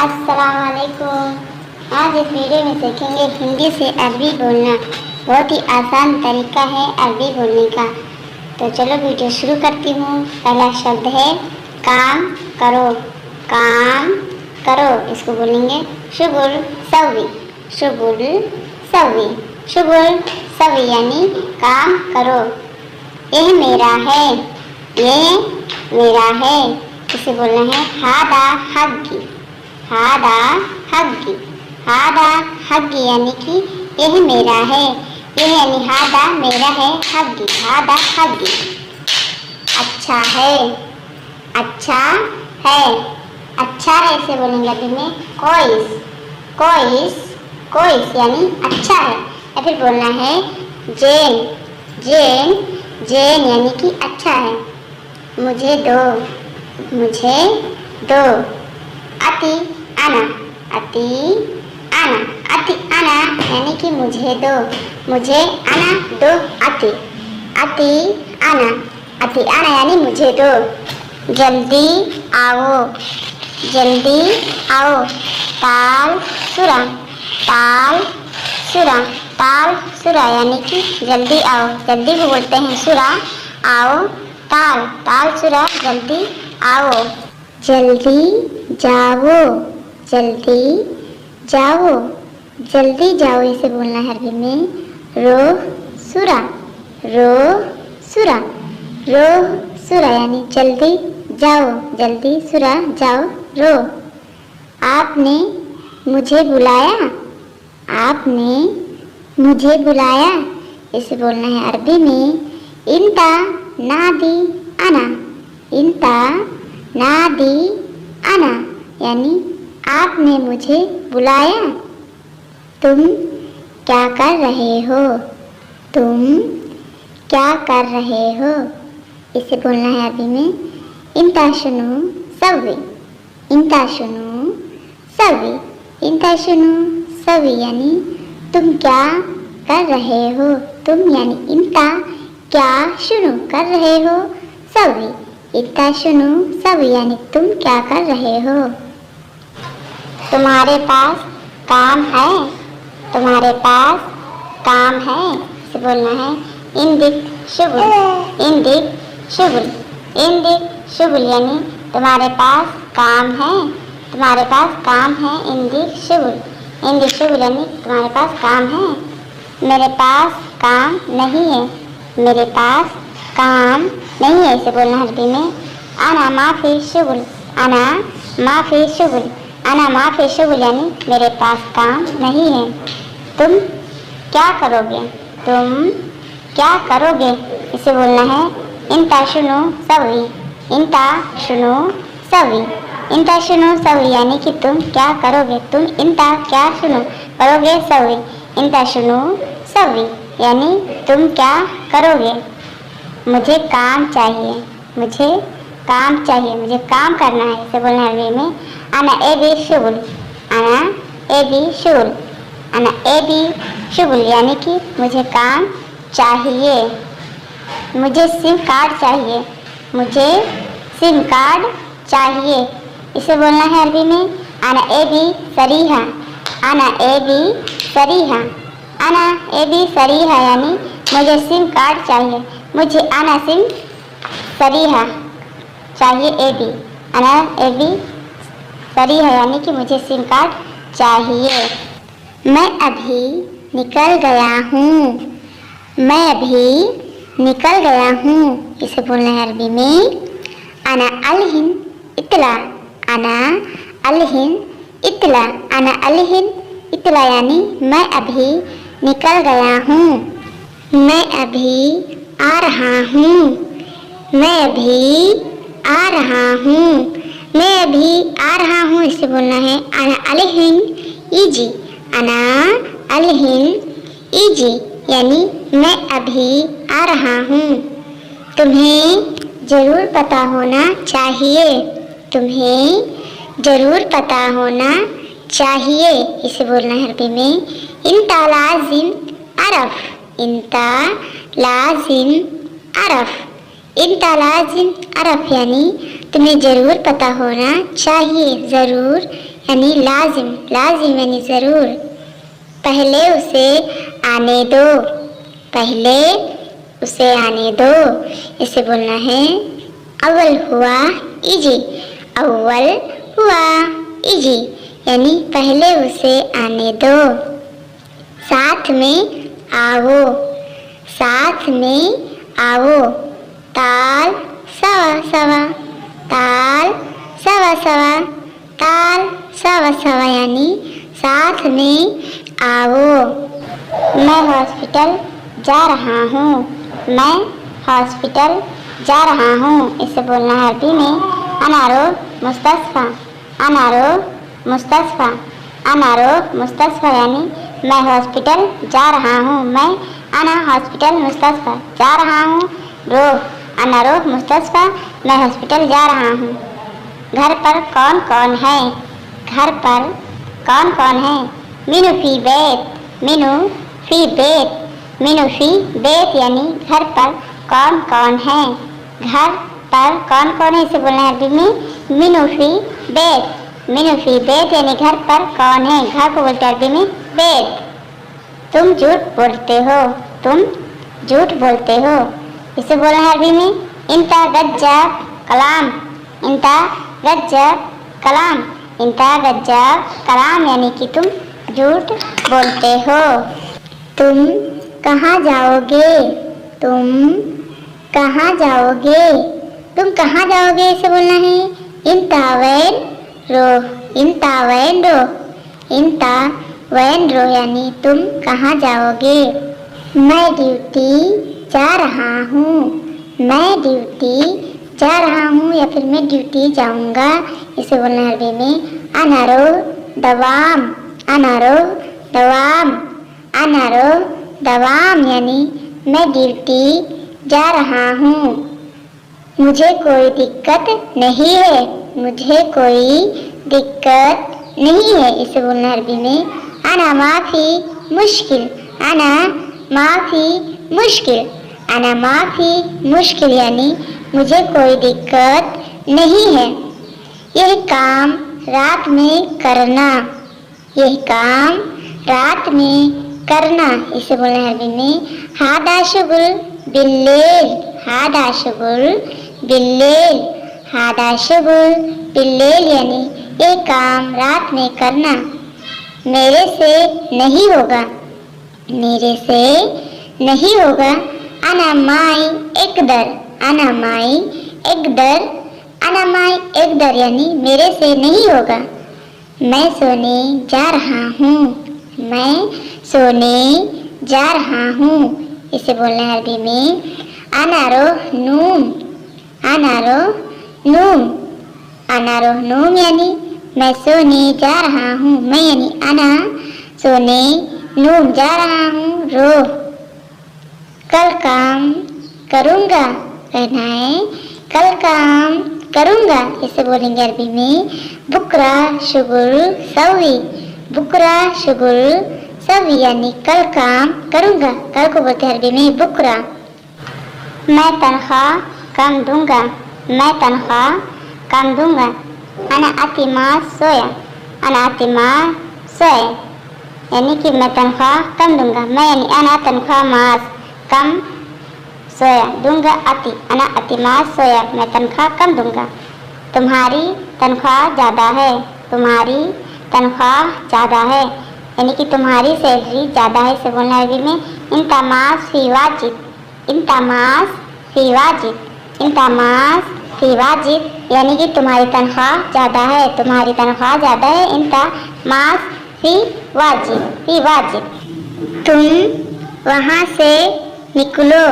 अस्सलामुअलैकुम। आज इस वीडियो में सीखेंगे हिंदी से अरबी बोलना। बहुत ही आसान तरीका है अरबी बोलने का। तो चलो वीडियो शुरू करती हूँ। पहला शब्द है काम करो। काम करो इसको बोलेंगे शुगुल सवी। शुगुल सवी। शुगुल सवी यानी काम करो। यह मेरा है। ये मेरा है। इसे बोलना है हादा हग्गी। हादा हग्गी। हादा हग्गी यानी कि यह मेरा है। यह यानी हादा मेरा है। हग्गी हादा हग्गी। अच्छा है। अच्छा है। अच्छा है इसे बोलेंगे अभी में कोइस। कोइस कोइस यानी अच्छा है। या फिर बोलना है जैन। जैन जैन यानी कि अच्छा है। मुझे दो। मुझे दो। अति आना। अति आना। अति आना यानी कि मुझे दो। मुझे आना दो। अति अति आना। अति आना यानी मुझे दो। जल्दी आओ। जल्दी आओ। ताल सुरा। ताल सुरा। ताल सुरा यानी कि जल्दी आओ। जल्दी को बोलते हैं सुरा। आओ ताल। ताल सुरा जल्दी आओ। जल्दी जाओ। जल्दी जाओ। जल्दी जाओ इसे बोलना है अरबी में रो सुरा। रो सुरा। रो सुरा यानी जल्दी जाओ। जल्दी सुरा जाओ रो। आपने मुझे बुलाया। आपने मुझे बुलाया इसे बोलना है अरबी में इंता नादी आना। इंता नादी आना यानी आपने मुझे बुलाया। तुम क्या कर रहे हो। तुम क्या कर रहे हो इसे बोलना है अरबी में इंता शुनु सवी। इंता शुनु सवी। इंता शुनु सवी यानी तुम क्या कर रहे हो। तुम यानी इंता क्या शुरू कर रहे हो। सवी इंता शुनु सवी यानी तुम क्या कर रहे हो। तुम्हारे पास काम है। तुम्हारे पास काम है इसे बोलना है इंदिक शुगुल। इंदिक शुगुल। इंदिक शुगुल यानी तुम्हारे पास काम है। तुम्हारे पास काम है। इंदिक शुगुल। इंदिक शुगुल यानी तुम्हारे पास काम है। मेरे पास काम नहीं है। मेरे पास काम नहीं है इसे बोलना है अरबी में आना माफी शुगुल। आना माफी शुगुल। आना माफी शुगुल यानी मेरे पास काम नहीं है। तुम क्या करोगे। तुम क्या करोगे इसे बोलना है इंता शुनु सवी। इंता शुनु सवी। इंता शुनु सवी यानी कि तुम क्या करोगे। तुम इंता क्या शुनु करोगे सवी। इंता शुनु सवी यानी तुम क्या करोगे। मुझे काम चाहिए। मुझे काम चाहिए। मुझे काम करना है इसे बोलना है अरबी में आना एबी शुगुल। आना एबी शुगुल। आना एबी शुगुल यानी कि मुझे काम चाहिए। मुझे सिम कार्ड चाहिए। मुझे सिम कार्ड चाहिए इसे बोलना है अरबी में आना एबी सरीहा। आना एबी सरीहा। आना एबी सरीहा यानी मुझे सिम कार्ड चाहिए। मुझे आना सिम सरीहा चाहिए। एबी आना एबी सरीहा यानी कि मुझे सिम कार्ड चाहिए। मैं अभी निकल गया हूँ। मैं अभी निकल गया हूँ इसे बोलना है अरबी में आना अलहिन इतला। आना अलहिन इतला। आना अलहिन इतला यानी मैं अभी निकल गया हूँ। मैं अभी आ रहा हूँ। मैं अभी आ रहा हूँ। मैं अभी आ रहा हूँ इसे बोलना है आना अलहिन इजी। आना अलहिन इजी यानी मैं अभी आ रहा हूँ। तुम्हें ज़रूर पता होना चाहिए। तुम्हें ज़रूर पता होना चाहिए इसे बोलना है अरबी में इंता लाजिम अरफ। इंता लाजिम अरफ। इंता लाजिम अरफ यानी तुम्हें ज़रूर पता होना चाहिए। ज़रूर यानी लाजिम, लाजिम यानी ज़रूर। पहले उसे आने दो, पहले उसे आने दो, इसे बोलना है अव्वल हुआ इजी, अव्वल हुआ इजी, यानी पहले उसे आने दो। साथ में आओ, साथ में आओ, ताल सवा सवा, ताल सवा सवा, ताल सवा सवा, यानी साथ में आओ। मैं हॉस्पिटल जा रहा हूँ, मैं हॉस्पिटल जा रहा हूँ, इसे बोलना है अरबी में अनारो मुस्तस्फा, अनारो मुस्तस्फा, अनारो मुस्तस्फा, यानी मैं हॉस्पिटल जा रहा हूँ, मैं अना हॉस्पिटल मुस्तस्फा जा रहा हूँ, रो अनारो मुस्तस्फा, मैं हॉस्पिटल जा रहा हूँ। घर पर कौन कौन है, घर पर कौन कौन है, मीनू फी बेत, मीनू फी बेत, मीनू फी बेत, यानी घर पर कौन कौन है, घर पर कौन कौन है, इसे बोलना है अरबी में मीनू फी बेत, मीनू फी बेत, यानी घर पर कौन है, घर को बोलते हैं अरबी में बेत। तुम झूठ बोलते हो, तुम झूठ बोलते हो, इसे बोलना है अरबी में इंता गज्जाब कलाम, इंता गज्जाब कलाम, इंता गज्जाब कलाम, यानी कि तुम झूठ बोलते हो। तुम कहाँ जाओगे, तुम कहाँ जाओगे, तुम कहाँ जाओगे, इसे बोलना है इंता वैन रो, इंता वैन रो, इंता वैन रो, यानी तुम कहाँ जाओगे। मैं ड्यूटी जा रहा हूँ, मैं ड्यूटी जा रहा हूँ, या फिर मैं ड्यूटी जाऊँगा, इसे बोलना है अरबी में अनारो दवाम, अनारो दवाम, अनारो दवाम, यानी मैं ड्यूटी जा रहा हूँ, मुझे कोई दिक्कत नहीं है, मुझे कोई दिक्कत नहीं है, इसे बोलना है अरबी में अना माफी मुश्किल, अना माफी मुश्किल, अना माफी मुश्किल, यानी मुझे कोई दिक्कत नहीं है। यह काम रात में करना, यह काम रात में करना, इसे बोलना है अरबी में हादा शुगुल बिल्लेल, हादा शुगुल बिल्लेल, हादा शुगुल बिल्लेल, यानी ये काम रात में करना। मेरे से नहीं होगा, मेरे से नहीं होगा, अना माई एकदर, अना माई एकदर, अना माई एकदर, यानी मेरे से नहीं होगा। मैं सोने जा रहा हूँ, मैं सोने जा रहा हूँ, इसे बोलना है अरबी में अनारो नूम, अनारो नूम, अनारो नूम, यानी मैं सोने जा रहा हूँ, मैं यानी अना सोने नूम जा रहा हूँ, रो कल काम करूँगा, कहना है कल काम करूँगा, इसे बोलेंगे अरबी में बुकरा शुगुल सवी, बुकरा शुगुल सवी, यानी कल काम करूँगा, कल को बोलते हैं अरबी में बुकरा। मैं तनख्वाह कम दूंगा, मैं तनख्वाह कम दूंगा, अना अतिमा सोया, अना अतिमा सोया, यानी कि मैं तनख्वाह कम दूंगा, मैं यानी अना तनख्वाह मास कम सोया दूंगा, अति अना अतिमास सोया, मैं तनख्वाह कम दूंगा। तुम्हारी तनख्वाह ज़्यादा है, तुम्हारी तनख्वाह ज़्यादा है, यानी कि तुम्हारी सैलरी ज़्यादा है, इसे बोलना है अरबी में इंतमास फी वाजिब, इंतमास फी वाजिब, इंतमास फी वाजिब, यानी कि तुम्हारी तनख्वाह ज़्यादा है, तुम्हारी तनख्वाह ज़्यादा है, इंतमास फी वाजिब, फी वाजिब। तुम वहाँ से निकलो,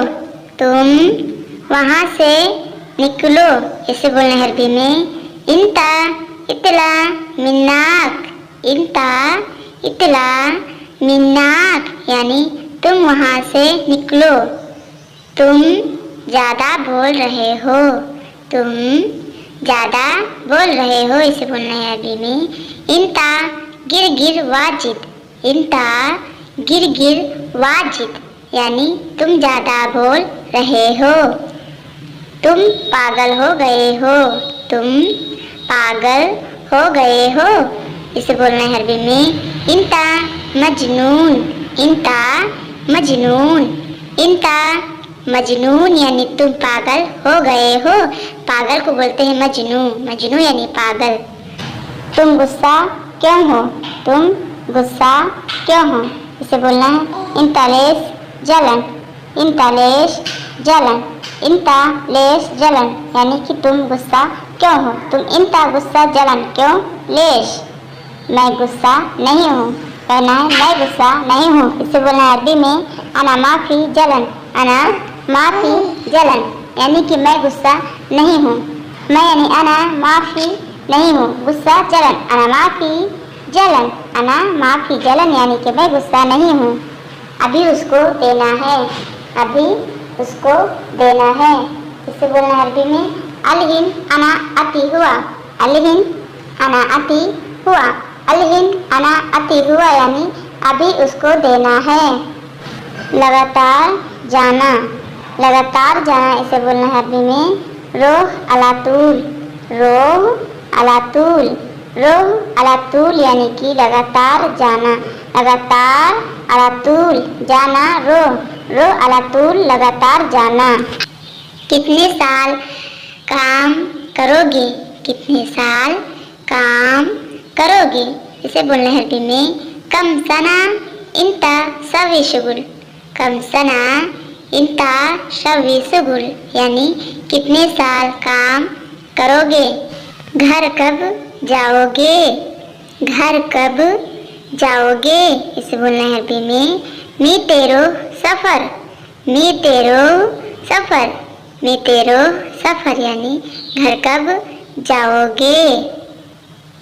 तुम वहाँ से निकलो, इसे बोलना है अरबी में इंता इतला मिन्नाक, इंता इतला मिन्नाक, यानी तुम वहाँ से निकलो। तुम ज़्यादा बोल रहे हो, तुम ज़्यादा बोल रहे हो, इसे बोलना है अरबी में इंता गिर गिर वाजिद, इंता गिर गिर वाजिद, यानी तुम ज़्यादा बोल रहे हो। तुम पागल हो गए हो, तुम पागल हो गए हो, इसे बोलना है अरबी में इंता मजनून, इंता मजनून, इंता मजनून यानी तुम पागल हो गए हो। पागल को बोलते हैं मजनू, मजनू यानी पागल। तुम गुस्सा क्यों हो, तुम गुस्सा क्यों हो, इसे बोलना है इंता लेश जलन, इंता लेश जलन, इंता लेश जलन यानी कि तुम गुस्सा क्यों हो, तुम इंता गुस्सा जलन क्यों, लेश मैं गुस्सा नहीं हूँ, कहना है मैं गुस्सा नहीं हूँ। इसे बोलना है अरबी में अना माफी जलन, अना माफी जलन यानी कि मैं गुस्सा नहीं हूँ। मैं यानी अना माफी नहीं हूँ, गुस्सा जलन अना माफी जलन, अना माफी जलन यानी कि मैं गुस्सा नहीं हूँ। अभी उसको देना है, अभी उसको देना है, इसे बोलना है अरबी में अलहिन अना अति हुआ, अलहिन अना अति हुआ, अलहिन अना अति हुआ यानी अभी उसको देना है। लगातार जाना, लगातार जाना इसे बोलना है अरबी में रोह अलातूल, रोह अलातूल, रोह अलातूल यानी कि लगातार जाना, लगातार अलातूल जाना, रोह अलातूल लगातार जाना। कितने साल काम करोगे, कितने साल काम करोगे, इसे बोलना है अरबी में कम सना इंता सवी शुगुल, कम सना इंता सवी शुगुल यानी कितने साल काम करोगे। घर कब जाओगे, घर कब जाओगे, इसे बोलना है अरबी में मी तेरो सफ़र, मी तेरो सफ़र, मी तेरो सफ़र यानी घर कब जाओगे।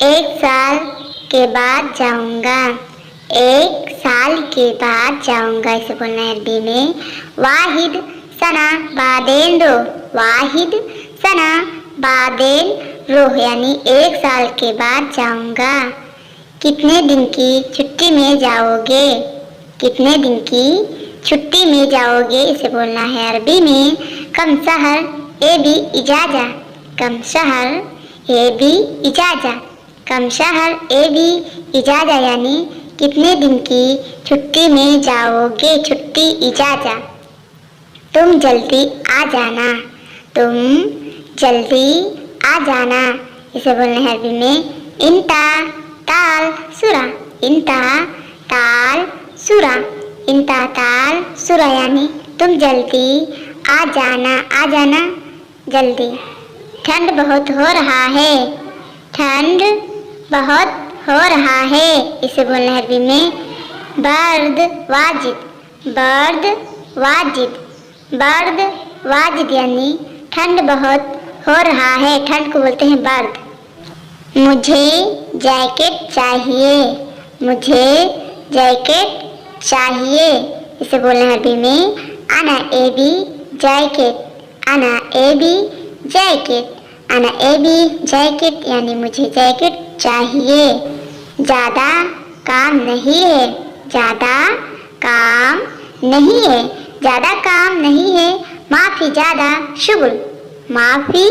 एक साल के बाद जाऊंगा, एक साल के बाद जाऊंगा, इसे बोलना है अरबी में वाहिद सना बादेन रो, वाहिद सना बादेन रोह यानी एक साल के बाद जाऊंगा। कितने दिन की छुट्टी में जाओगे, कितने दिन की छुट्टी में जाओगे, इसे बोलना है अरबी में कम शहर ए भी इजाजा, कम शहर ए भी इजाजा, कम शहर ए भी इजाजा यानी कितने दिन की छुट्टी में जाओगे, छुट्टी इजाजा। तुम जल्दी आ जाना, तुम जल्दी आ जाना, इसे बोलना है अरबी में इंता ताल सुरा, इंता ताल सुरा, इंता ताल सुरा यानी तुम जल्दी आ जाना, आ जाना जल्दी। ठंड बहुत हो रहा है, ठंड बहुत हो रहा है, इसे बोलना है अरबी में board Wajid, board Wajid, board Wajid यानी ठंड बहुत हो रहा है, ठंड को बोलते हैं बर्द। मुझे जैकेट चाहिए, मुझे जैकेट चाहिए, इसे बोलना है अरबी में अना ए बी जैकेट, अना ए बी जैकेट, अना ए बी जैकेट यानी मुझे जैकेट चाहिए। ज़्यादा काम नहीं है, ज़्यादा काम नहीं है, ज़्यादा काम नहीं है, माफ़ी ज़्यादा शुगुल, माफ़ी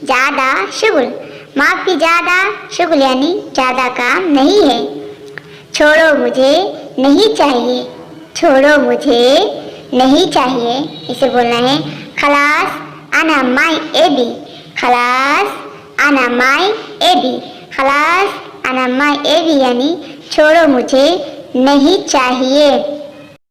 ज़्यादा शुगुल, माफ़ी ज़्यादा शुगुल यानी ज़्यादा काम नहीं है। छोड़ो मुझे नहीं चाहिए, छोड़ो मुझे नहीं चाहिए, इसे बोलना है खलास अना माई एबी, खलास अना माई एबी, खलास अना माई एबी यानी छोड़ो मुझे नहीं चाहिए।